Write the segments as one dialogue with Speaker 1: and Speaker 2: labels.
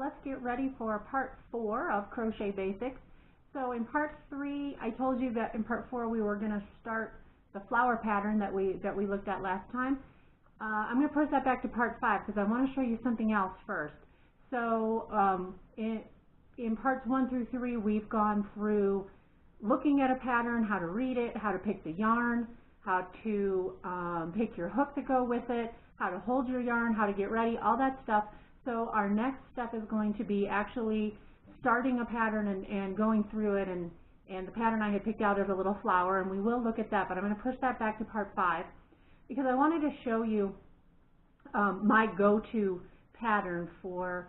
Speaker 1: let's get ready for part 4 of Crochet Basics. So in part 3, I told you that in part 4 we were going to start the flower pattern that we looked at last time. I'm going to push that back to part 5 because I want to show you something else first. So in parts 1 through 3, we've gone through looking at a pattern, how to read it, how to pick the yarn, how to pick your hook to go with it, how to hold your yarn, how to get ready, all that stuff. So our next step is going to be actually starting a pattern and going through it, and the pattern I had picked out is a little flower, and we will look at that, but I'm going to push that back to part 5 because I wanted to show you my go-to pattern for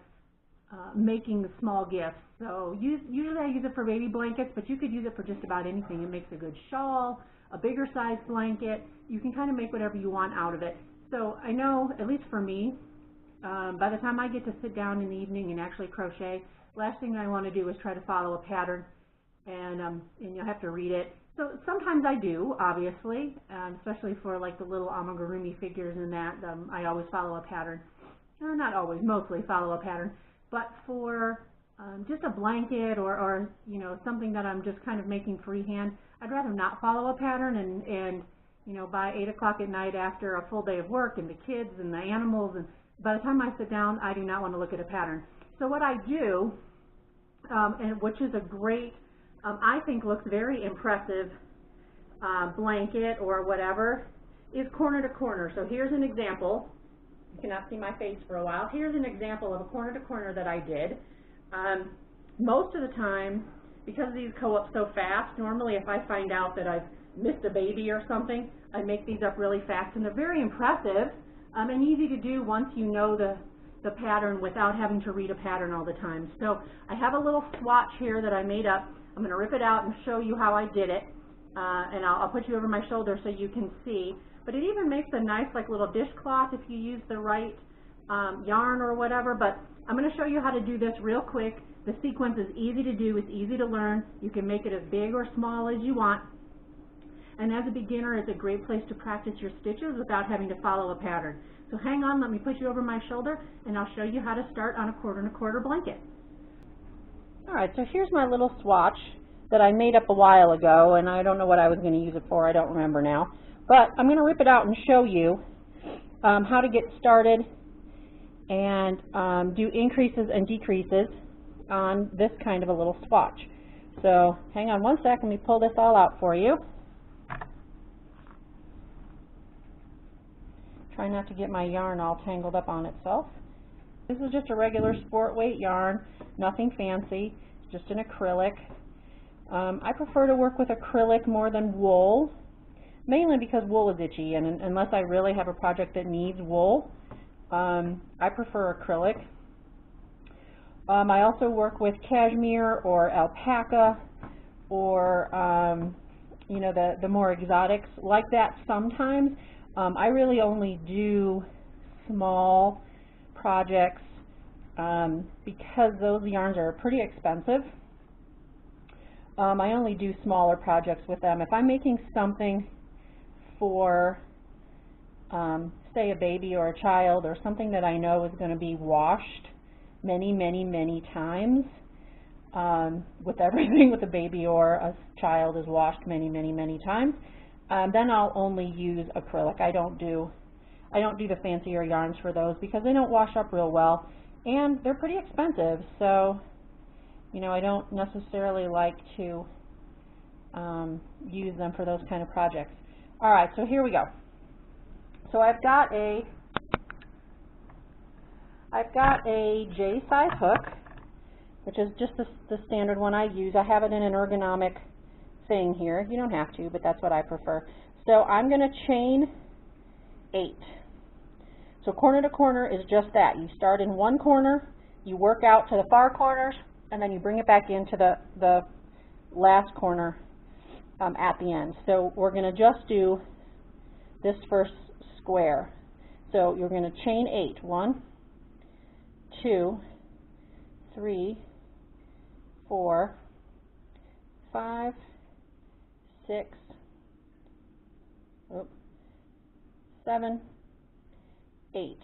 Speaker 1: making the small gifts. So usually I use it for baby blankets, but you could use it for just about anything. It makes a good shawl, a bigger size blanket. You can kind of make whatever you want out of it. So I know, at least for me, by the time I get to sit down in the evening and actually crochet, last thing I want to do is try to follow a pattern, and you'll have to read it. So sometimes I do, obviously, especially for like the little amigurumi figures and that, I always follow a pattern. Not always, mostly follow a pattern. But for just a blanket or you know, something that I'm just kind of making freehand, I'd rather not follow a pattern, and you know, by 8 o'clock at night after a full day of work and the kids and the animals, and by the time I sit down, I do not want to look at a pattern. So what I do, and which is a great, I think looks very impressive blanket or whatever, is corner to corner. So here's an example. You cannot see my face for a while. Here's an example of a corner to corner that I did. Most of the time, because these go up so fast, normally if I find out that I've missed a baby or something, I make these up really fast, and they're very impressive and easy to do once you know the pattern without having to read a pattern all the time. So I have a little swatch here that I made up. I'm going to rip it out and show you how I did it, and I'll put you over my shoulder so you can see. But it even makes a nice like little dishcloth if you use the right yarn or whatever. But I'm going to show you how to do this real quick. The sequence is easy to do. It's easy to learn. You can make it as big or small as you want. And as a beginner, it's a great place to practice your stitches without having to follow a pattern. So hang on, let me put you over my shoulder, and I'll show you how to start on a 1/4 blanket. All right, so here's my little swatch that I made up a while ago, and I don't know what I was going to use it for. I don't remember now. But I'm going to rip it out and show you how to get started and do increases and decreases on this kind of a little swatch. So hang on one sec, let me pull this all out for you. Try not to get my yarn all tangled up on itself. This is just a regular sport weight yarn, nothing fancy, just an acrylic. I prefer to work with acrylic more than wool, mainly because wool is itchy, and unless I really have a project that needs wool, I prefer acrylic. I also work with cashmere or alpaca or you know, the more exotics like that sometimes. I really only do small projects because those yarns are pretty expensive. I only do smaller projects with them. If I'm making something for, say, a baby or a child, or something that I know is going to be washed many, many, many times, with everything with a baby or a child is washed many, many, many times, then I'll only use acrylic. I don't do the fancier yarns for those because they don't wash up real well, and they're pretty expensive. So, you know, I don't necessarily like to use them for those kind of projects. All right, so here we go. So I've got a J size hook, which is just the standard one I use. I have it in an ergonomic thing here. You don't have to, but that's what I prefer. So I'm going to chain 8. So corner to corner is just that. You start in one corner, you work out to the far corners, and then you bring it back into the last corner at the end. So we're going to just do this first square. So you're going to chain 8. 1, 2, 3, 4, 5, 6, 7, 8.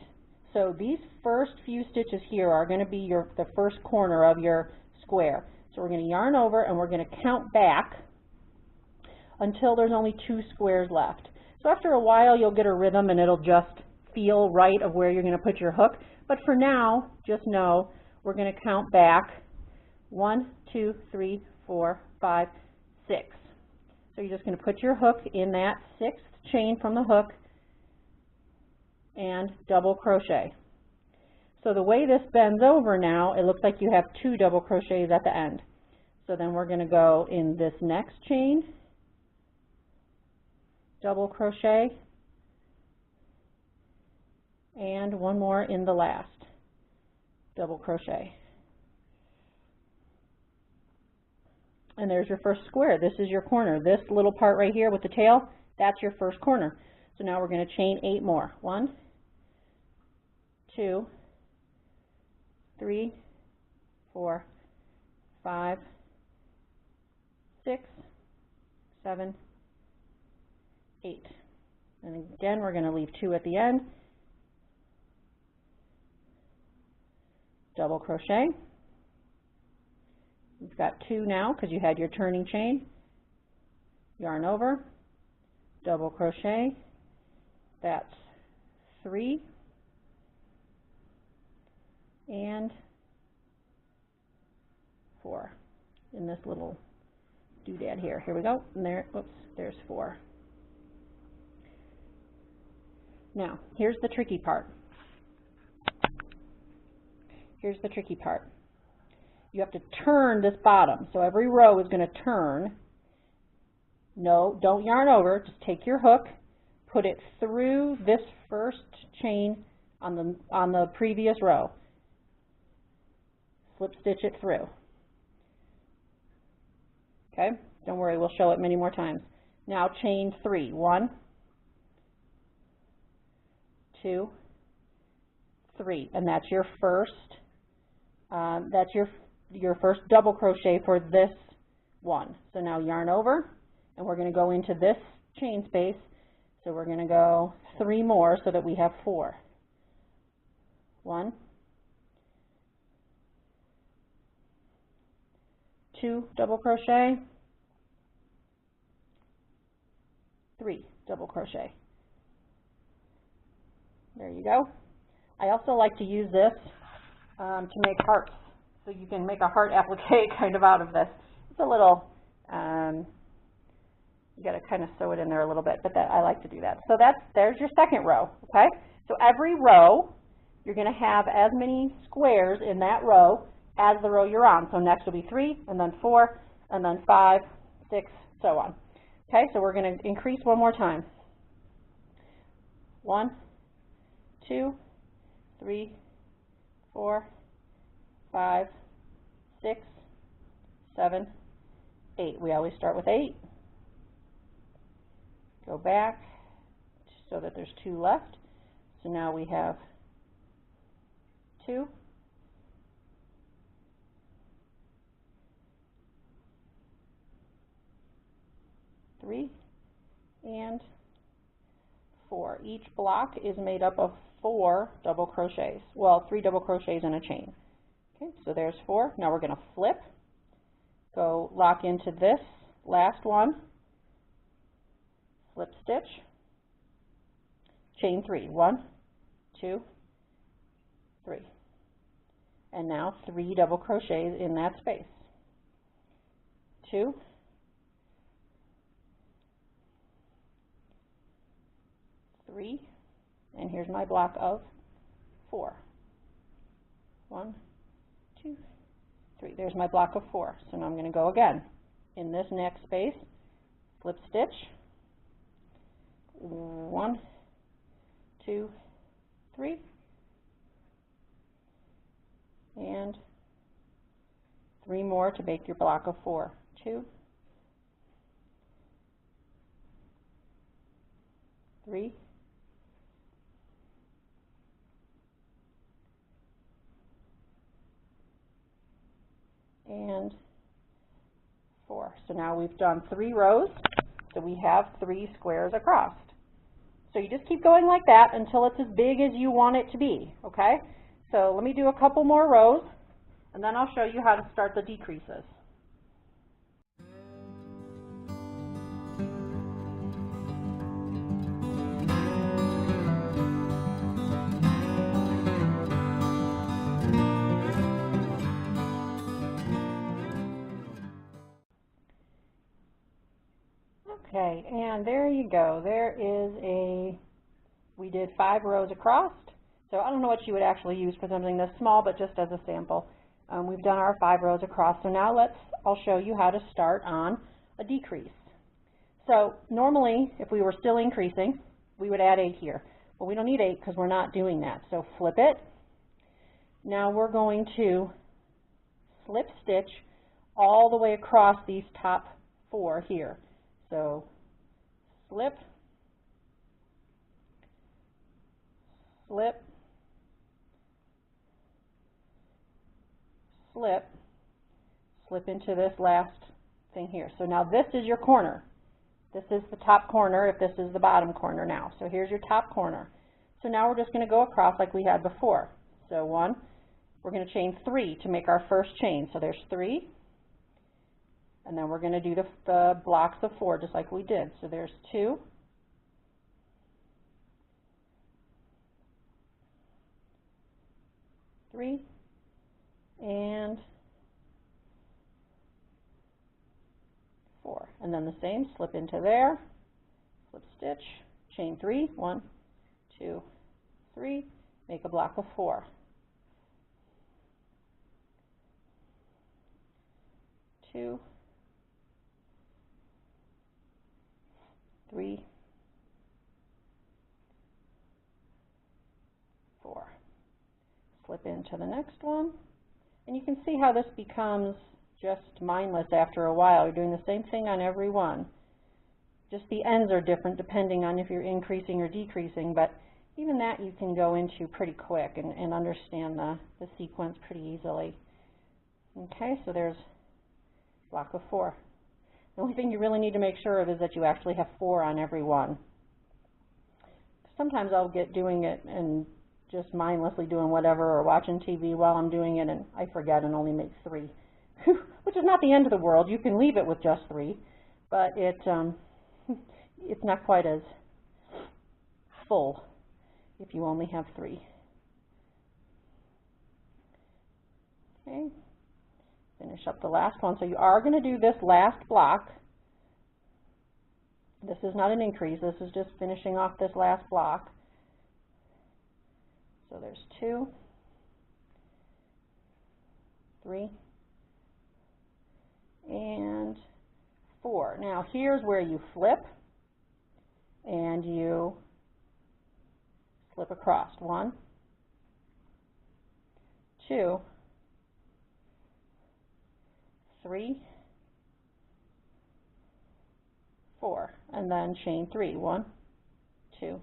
Speaker 2: So these first few stitches here are going to be the first corner of your square. So we're going to yarn over and we're going to count back until there's only 2 squares left. So after a while you'll get a rhythm and it'll just feel right of where you're going to put your hook. But for now, just know we're going to count back 1, 2, 3, 4, 5, 6. So you're just going to put your hook in that 6th chain from the hook and double crochet. So the way this bends over now, it looks like you have 2 double crochets at the end. So then we're going to go in this next chain, double crochet, and one more in the last, double crochet. And there's your first square. This is your corner. This little part right here with the tail, that's your first corner. So now we're going to chain 8 more. 1, 2, 3, 4, 5, 6, 7, 8. And again, we're going to leave 2 at the end. Double crochet. You've got 2 now because you had your turning chain. Yarn over, double crochet. That's 3 and 4 in this little doodad here. Here we go. And there, oops, there's 4. Now, here's the tricky part. Here's the tricky part. You have to turn this bottom. So every row is going to turn. No, don't yarn over. Just take your hook, put it through this first chain on the previous row. Slip stitch it through. Okay? Don't worry, we'll show it many more times. Now chain 3. 1, 2, 3, and that's your first. That's your first double crochet for this one. So now yarn over, and we're going to go into this chain space. So we're going to go 3 more so that we have 4. 1, 2 double crochet, 3 double crochet. There you go. I also like to use this to make hearts. So you can make a heart applique kind of out of this. It's a little, you got to kind of sew it in there a little bit, but I like to do that. So there's your second row, okay? So every row, you're going to have as many squares in that row as the row you're on. So next will be 3, and then 4, and then 5, 6, so on. Okay, so we're going to increase one more time. 1, 2, 3, 4, 5, 6, 7, 8. We always start with 8. Go back so that there's 2 left. So now we have 2, 3, and 4. Each block is made up of 4 double crochets. Well, 3 double crochets in a chain. Okay, so there's 4. Now we're going to flip, go lock into this last one, slip stitch, chain 3. 1, 2, 3. And now 3 double crochets in that space. 2, 3, and here's my block of 4. 1, 2, 3. There's my block of 4. So now I'm going to go again in this next space, slip stitch, 1, 2, 3, and 3 more to make your block of 4. 2, 3, and 4. So now we've done 3 rows, so we have 3 squares across. So you just keep going like that until it's as big as you want it to be, okay? So let me do a couple more rows, and then I'll show you how to start the decreases. Okay, and there you go. We did 5 rows across. So I don't know what you would actually use for something this small, but just as a sample. We've done our 5 rows across. So now I'll show you how to start on a decrease. So normally, if we were still increasing, we would add 8 here. But we don't need 8 because we're not doing that. So flip it. Now we're going to slip stitch all the way across these top 4 here. So slip, slip, slip, slip into this last thing here. So now this is your corner. This is the top corner if this is the bottom corner now. So here's your top corner. So now we're just going to go across like we had before. So 1, we're going to chain 3 to make our first chain. So there's 3. And then we're going to do the blocks of 4 just like we did. So there's 2, 3, and 4. And then the same, slip into there, slip stitch, chain 3, 1, 2, 3, make a block of 4. 2, 3, 4. Slip into the next one, and you can see how this becomes just mindless after a while. You're doing the same thing on every one. Just the ends are different depending on if you're increasing or decreasing, but even that you can go into pretty quick and understand the sequence pretty easily. Okay, so there's block of 4. The only thing you really need to make sure of is that you actually have 4 on every one. Sometimes I'll get doing it and just mindlessly doing whatever or watching TV while I'm doing it, and I forget and only make 3, which is not the end of the world. You can leave it with just 3, but it's not quite as full if you only have 3. Okay. Finish up the last one. So you are going to do this last block. This is not an increase. This is just finishing off this last block. So there's 2, 3, and 4. Now here's where you flip and you slip across. 1, 2, 3, 4, and then chain 3. 1, 2,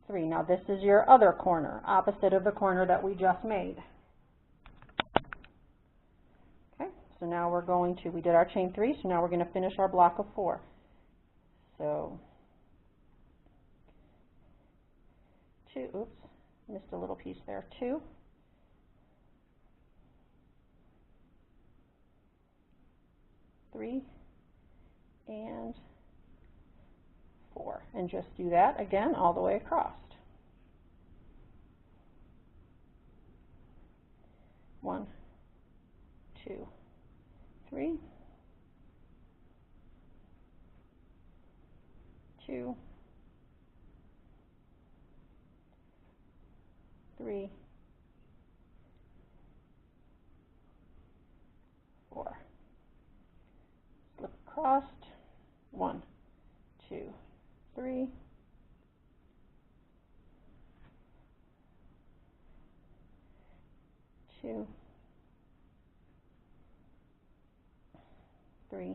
Speaker 2: 3. Now this is your other corner, opposite of the corner that we just made. Okay, so now we did our chain 3, so now we're going to finish our block of 4. So 2, oops, missed a little piece there, 2, 3, and 4, and just do that again all the way across. 1, 2, 3, 2, 3, 4. Slip across. 1, 2, 3, 2, 3,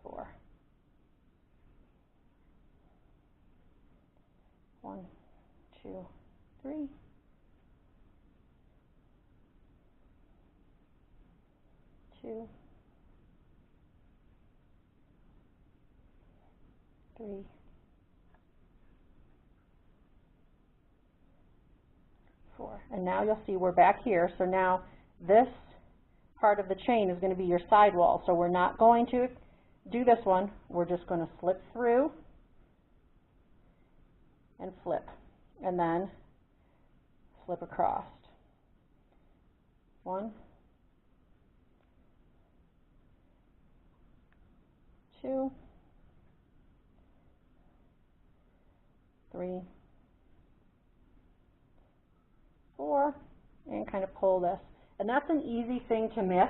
Speaker 2: 4. 1, 2, 3, 2, 3, 4. And now you'll see we're back here. So now this part of the chain is going to be your sidewall. So we're not going to do this one. We're just going to slip through and flip, and then slip across. 1, 2, 3, 4, and kind of pull this. And that's an easy thing to miss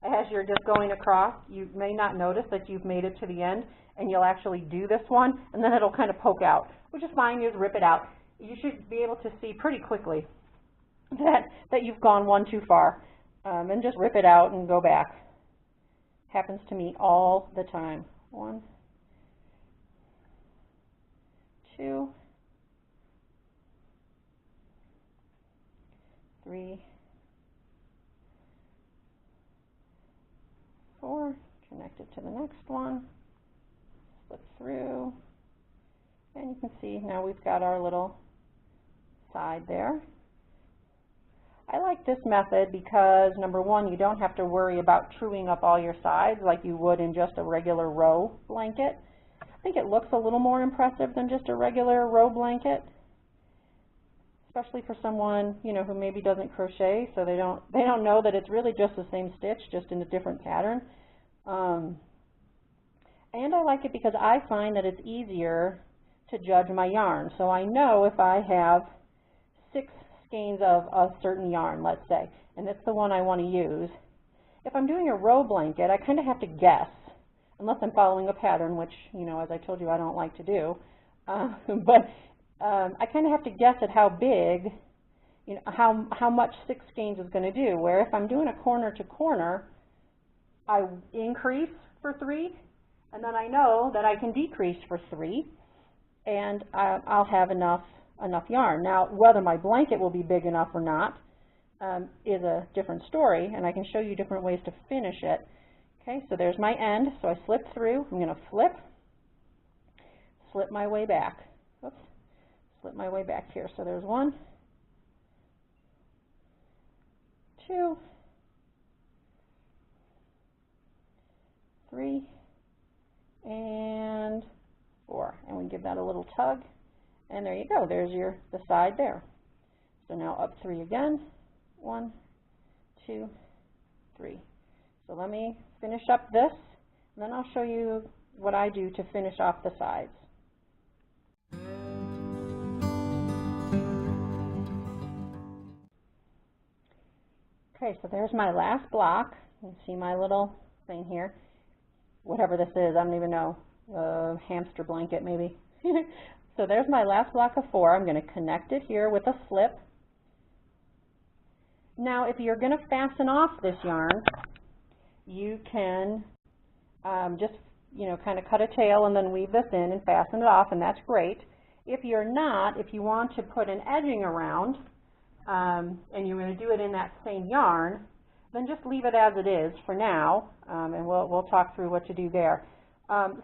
Speaker 2: as you're just going across. You may not notice that you've made it to the end, and you'll actually do this one, and then it'll kind of poke out, which is fine. You just rip it out. You should be able to see pretty quickly that you've gone one too far, and just rip it out and go back. Happens to me all the time. 1, 2, 3, 4, connect it to the next one, slip through, and you can see now we've got our little side there. I like this method because, number one, you don't have to worry about truing up all your sides like you would in just a regular row blanket. I think it looks a little more impressive than just a regular row blanket, especially for someone, you know, who maybe doesn't crochet, so they don't know that it's really just the same stitch, just in a different pattern. And I like it because I find that it's easier to judge my yarn. So I know if I have 6 skeins of a certain yarn, let's say, and it's the one I want to use. If I'm doing a row blanket, I kind of have to guess, unless I'm following a pattern, which, you know, as I told you, I don't like to do. But I kind of have to guess at how big, you know, how much 6 skeins is going to do. Where if I'm doing a corner to corner, I increase for 3, and then I know that I can decrease for 3, and I'll have enough yarn. Now, whether my blanket will be big enough or not is a different story, and I can show you different ways to finish it. Okay, so there's my end. So I slip through. I'm going to slip my way back. Oops, slip my way back here. So there's 1, 2, 3, and 4. And we give that a little tug. And there you go, there's the side there. So now up 3 again, 1, 2, 3. So let me finish up this, and then I'll show you what I do to finish off the sides. Okay, so there's my last block. You can see my little thing here. Whatever this is, I don't even know, hamster blanket maybe. So there's my last block of 4. I'm going to connect it here with a slip. Now, if you're going to fasten off this yarn, you can just, you know, kind of cut a tail and then weave this in and fasten it off, and that's great. If you're not, if you want to put an edging around, and you're going to do it in that same yarn, then just leave it as it is for now, and we'll talk through what to do there.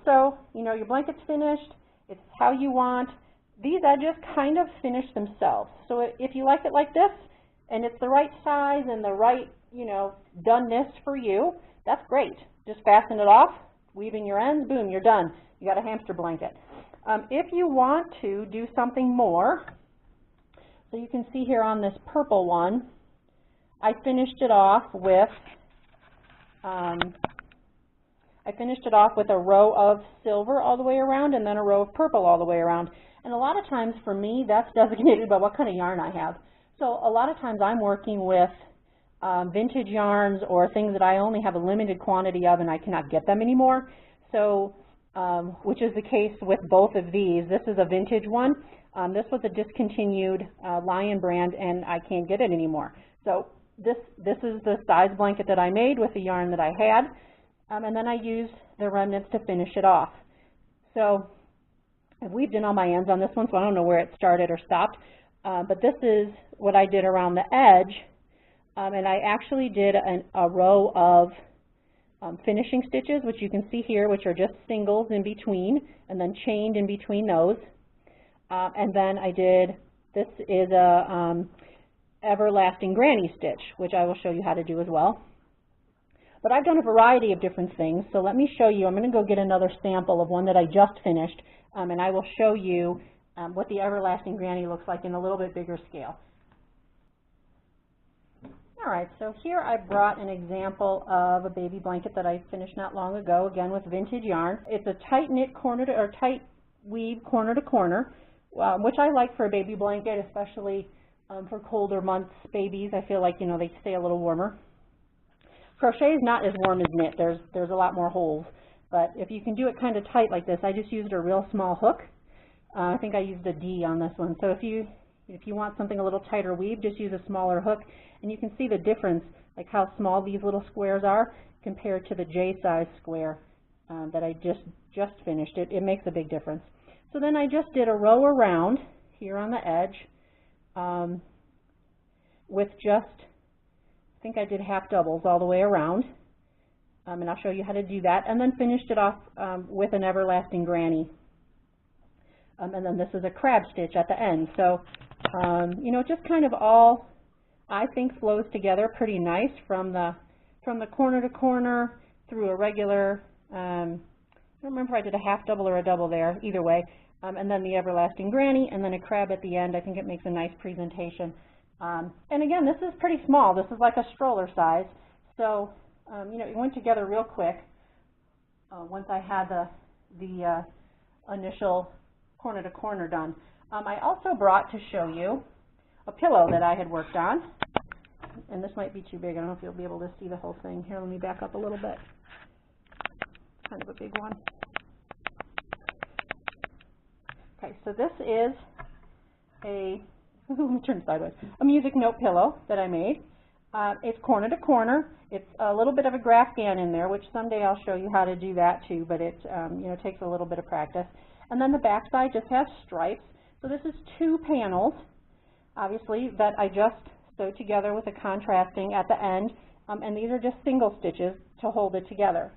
Speaker 2: So, you know, your blanket's finished. It's how you want. These edges kind of finish themselves. So if you like it like this, and it's the right size and the right, you know, doneness for you, that's great. Just fasten it off, weaving your ends, boom, you're done. You got a hamster blanket. If you want to do something more, so you can see here on this purple one, I finished it off with a row of silver all the way around and then a row of purple all the way around. And a lot of times for me, that's designated by what kind of yarn I have. So a lot of times I'm working with vintage yarns or things that I only have a limited quantity of and I cannot get them anymore. So, which is the case with both of these. This is a vintage one. This was a discontinued Lion brand and I can't get it anymore. So this is the size blanket that I made with the yarn that I had. And then I used the remnants to finish it off. So I've weaved in all my ends on this one, so I don't know where it started or stopped. But this is what I did around the edge. And I actually did a row of finishing stitches, which you can see here, which are just singles in between and then chained in between those. And then I did, this is a everlasting granny stitch, which I will show you how to do as well. But I've done a variety of different things, so let me show you. I'm going to go get another sample of one that I just finished, and I will show you what the everlasting granny looks like in a little bit bigger scale. All right, so here I brought an example of a baby blanket that I finished not long ago, again with vintage yarn. It's a tight knit corner to, or tight weave corner to corner, which I like for a baby blanket, especially for colder months babies. I feel like, you know, they stay a little warmer. Crochet is not as warm as knit. There's a lot more holes, but if you can do it kind of tight like this, I just used a real small hook. I think I used a D on this one. So if you want something a little tighter weave, just use a smaller hook, and you can see the difference, like how small these little squares are compared to the J size square that I just finished. It makes a big difference. So then I just did a row around here on the edge with just, I think I did half doubles all the way around, and I'll show you how to do that, and then finished it off with an everlasting granny. And then this is a crab stitch at the end. So, you know, just kind of all, I think, flows together pretty nice from the corner to corner through a regular, I don't remember if I did a half double or a double there, either way, and then the everlasting granny, and then a crab at the end. I think it makes a nice presentation. And again, this is pretty small. This is like a stroller size. So, you know, it went together real quick once I had the initial corner to corner done. I also brought to show you a pillow that I had worked on. And this might be too big. I don't know if you'll be able to see the whole thing. Here, let me back up a little bit. Kind of a big one. Okay, so this is a, let me turn sideways, a music note pillow that I made. It's corner to corner. It's a little bit of a Grafgan in there, which someday I'll show you how to do that too, but it you know, takes a little bit of practice. And then the back side just has stripes. So this is 2 panels, obviously, that I just sewed together with a contrasting at the end, and these are just single stitches to hold it together.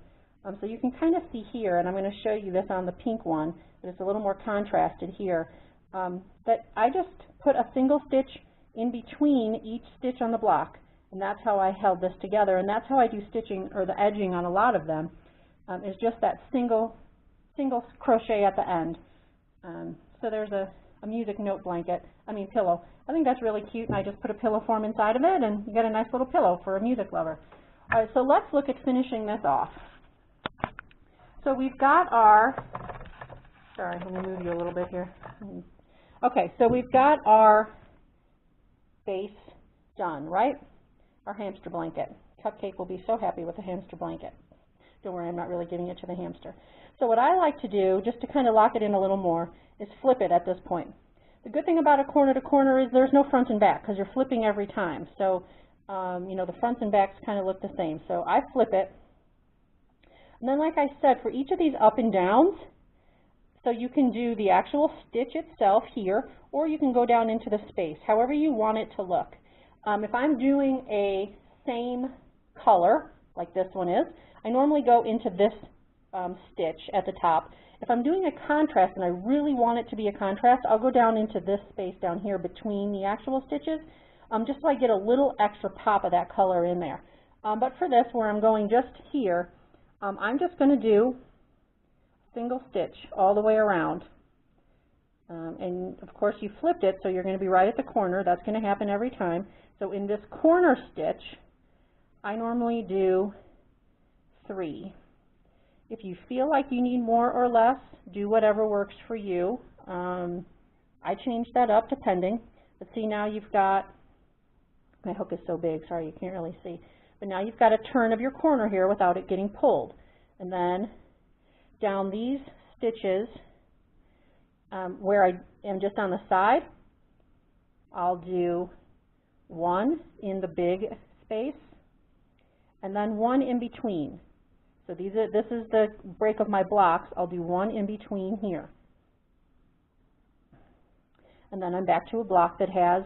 Speaker 2: So you can kind of see here, and I'm going to show you this on the pink one, but it's a little more contrasted here, that I just put a single stitch in between each stitch on the block, and that's how I held this together, and that's how I do stitching, or the edging on a lot of them, is just that single crochet at the end. So there's a music note pillow. I think that's really cute, and I just put a pillow form inside of it, and you get a nice little pillow for a music lover. All right, so let's look at finishing this off. So we've got our, sorry, let me move you a little bit here. Okay, so we've got our base done, right? Our hamster blanket. Cupcake will be so happy with the hamster blanket. Don't worry, I'm not really giving it to the hamster. So what I like to do, just to kind of lock it in a little more, is flip it at this point. The good thing about a corner to corner is there's no front and back, because you're flipping every time. So, you know, the fronts and backs kind of look the same. So I flip it. And then, like I said, for each of these up and downs, so you can do the actual stitch itself here, or you can go down into the space, however you want it to look. If I'm doing a same color, like this one is, I normally go into this stitch at the top. If I'm doing a contrast and I really want it to be a contrast, I'll go down into this space down here between the actual stitches, just so I get a little extra pop of that color in there. But for this, where I'm going just here, I'm just going to do single stitch all the way around. And of course you flipped it, so you're going to be right at the corner. That's going to happen every time. So in this corner stitch, I normally do 3. If you feel like you need more or less, do whatever works for you. I change that up depending. But see, now you've got, my hook is so big, sorry you can't really see. But now you've got a turn of your corner here without it getting pulled. And then down these stitches where I am just on the side, I'll do 1 in the big space and then 1 in between. So this is the break of my blocks. I'll do 1 in between here. And then I'm back to a block that has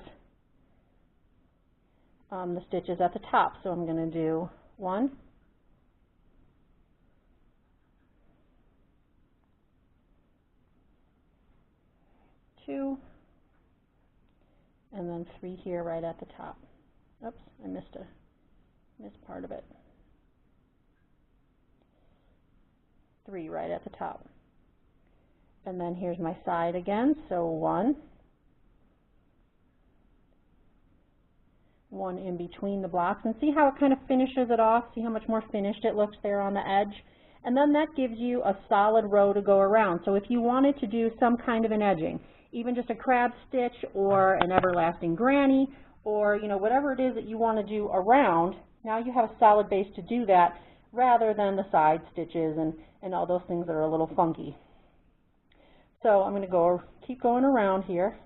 Speaker 2: the stitches at the top. So I'm going to do 1, 2, and then 3 here right at the top. Oops, I missed part of it. 3 right at the top. And then here's my side again, so 1 in between the blocks, and see how it kind of finishes it off? See how much more finished it looks there on the edge? And then that gives you a solid row to go around. So if you wanted to do some kind of an edging, even just a crab stitch or an everlasting granny, or whatever it is that you want to do around, now you have a solid base to do that rather than the side stitches and all those things that are a little funky. So I'm going to keep going around here.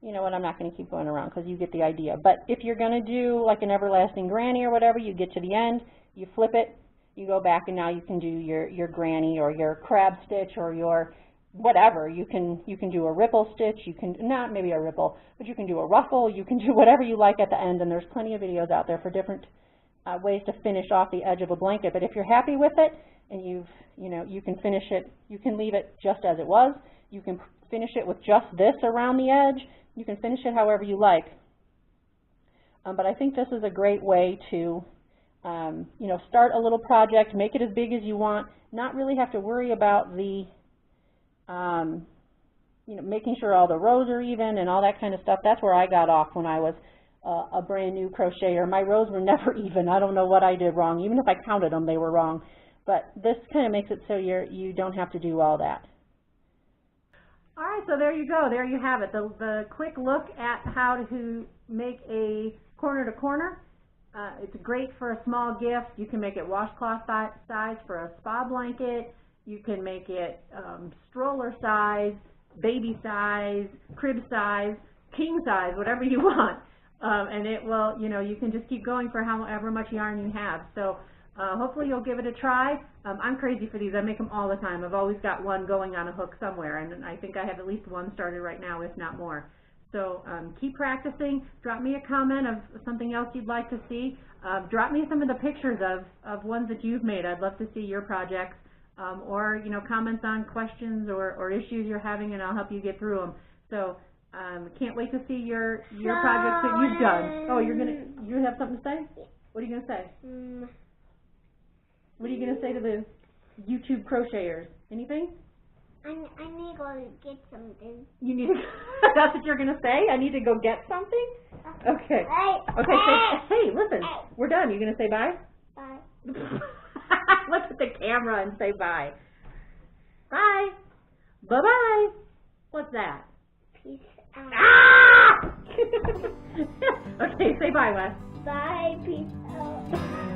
Speaker 2: You know what, I'm not going to keep going around because you get the idea. But if you're going to do like an everlasting granny or whatever, you get to the end, you flip it, you go back, and now you can do your granny or your crab stitch or your whatever. You can do a ripple stitch, you can, not maybe a ripple, but you can do a ruffle, you can do whatever you like at the end, and there's plenty of videos out there for different ways to finish off the edge of a blanket. But if you're happy with it and you can finish it, you can leave it just as it was, you can finish it with just this around the edge, you can finish it however you like. But I think this is a great way to start a little project, make it as big as you want, not really have to worry about the making sure all the rows are even and all that kind of stuff. That's where I got off when I was a brand new crocheter. My rows were never even. I don't know what I did wrong. Even if I counted them, they were wrong. But this kind of makes it so you don't have to do all that.
Speaker 1: All right, so there you go. There you have it. The quick look at how to make a corner to corner. It's great for a small gift. You can make it washcloth size for a spa blanket. You can make it stroller size, baby size, crib size, king size, whatever you want. And it will, you can just keep going for however much yarn you have. So hopefully you'll give it a try. I'm crazy for these. I make them all the time. I've always got one going on a hook somewhere, and I think I have at least one started right now, if not more. So keep practicing. Drop me a comment of something else you'd like to see. Drop me some of the pictures of ones that you've made. I'd love to see your projects. Or comments on questions or issues you're having, and I'll help you get through them. So can't wait to see your projects that you've done. Oh, you have something to say? What are you gonna say? What are you gonna say to the YouTube crocheters? Anything?
Speaker 3: I need to go get something.
Speaker 1: You need to. That's what you're gonna say? I need to go get something? Okay. Okay. Hey, listen. We're done. You gonna say bye?
Speaker 3: Bye.
Speaker 1: Look at the camera and say bye. Bye. Bye-bye. What's that?
Speaker 3: Peace out.
Speaker 1: Ah! Okay, say bye, Wes.
Speaker 3: Bye, peace out.